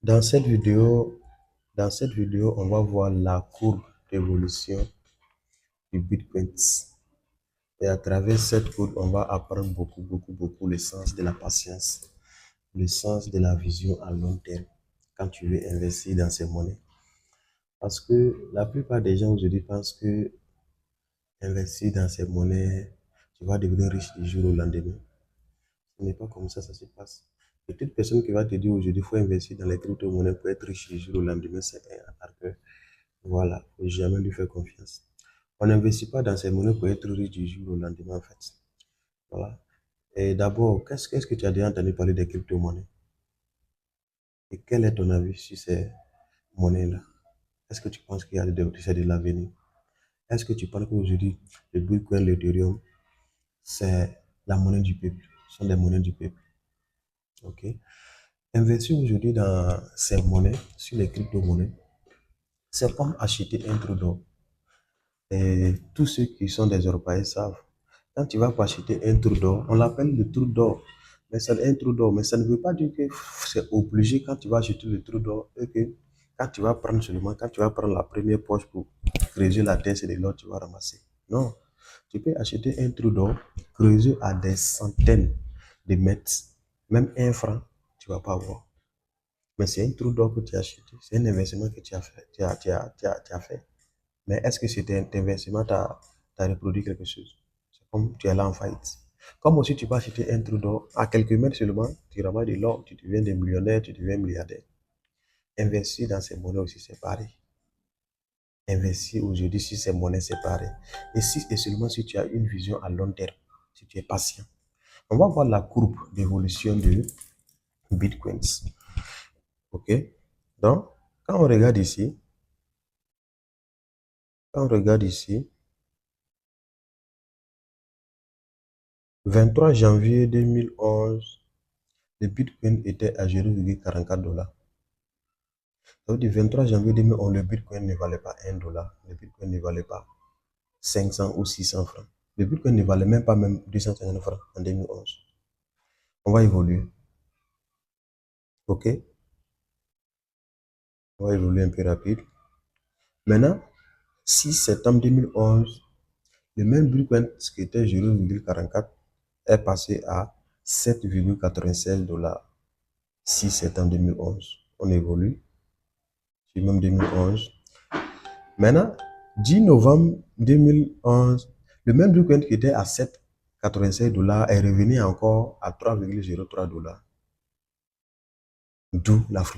Dans cette vidéo, on va voir la courbe d'évolution du Bitcoin. Et à travers cette courbe, on va apprendre beaucoup le sens de la patience, le sens de la vision à long terme quand tu veux investir dans ces monnaies. Parce que la plupart des gens aujourd'hui pensent que investir dans ces monnaies, tu vas devenir riche du jour au lendemain. Ce n'est pas comme ça se passe. Et toute personne qui va te dire aujourd'hui, il faut investir dans les crypto-monnaies pour être riche du jour au lendemain, c'est un arnaqueur. Voilà, il ne faut jamais lui faire confiance. On n'investit pas dans ces monnaies pour être riche du jour au lendemain, en fait. Voilà. Et d'abord, qu'est-ce que tu as déjà entendu parler des crypto-monnaies? Et quel est ton avis sur ces monnaies-là? Est-ce que tu penses qu'il y a c'est de l'avenir? Est-ce que tu penses qu'aujourd'hui, le Bitcoin, l'Ethereum, c'est la monnaie du peuple, sont des monnaies du peuple? OK? Investir aujourd'hui dans ces monnaies, sur les crypto-monnaies, c'est comme acheter un trou d'or. Et tous ceux qui sont des Européens savent, quand tu vas pour acheter un trou d'or, on l'appelle le trou d'or. Mais c'est un trou d'or, mais ça ne veut pas dire que c'est obligé quand tu vas acheter le trou d'or et que quand tu vas prendre seulement, quand tu vas prendre la première poche pour creuser la terre, c'est de l'or que tu vas ramasser. Non, tu peux acheter un trou d'or, creuser à des centaines de mètres, même 1 franc, tu ne vas pas voir. Mais c'est un trou d'or que tu as acheté, c'est un investissement que tu as fait. Tu as fait. Mais est-ce que cet investissement t'a reproduit quelque chose? C'est comme tu es là en faillite. Comme aussi tu vas acheter un trou d'or, à quelques mètres seulement, tu ramasses de l'or, tu deviens des millionnaires, tu deviens milliardaire. Investir dans ces monnaies aussi, c'est pareil. Investir aujourd'hui sur ces monnaies, c'est pareil. Et seulement si tu as une vision à long terme, si tu es patient. On va voir la courbe d'évolution de Bitcoins. OK? Donc, quand on regarde ici, 23 janvier 2011, le Bitcoin était à 0,44 $. Donc, du 23 janvier 2011, le Bitcoin ne valait pas 1 $. Le Bitcoin ne valait pas 500 ou 600 francs. Le Bitcoin ne valait même pas 250 francs en 2011. On va évoluer. OK? On va évoluer un peu rapide. Maintenant, 6 septembre 2011, le même Bitcoin qui était 0,44 est passé à 7,96 $. 6 septembre 2011. On évolue. C'est même 2011. Maintenant, 10 novembre 2011, le même Bitcoin qui était à 7,96 $ est revenu encore à 3,03 $. D'où la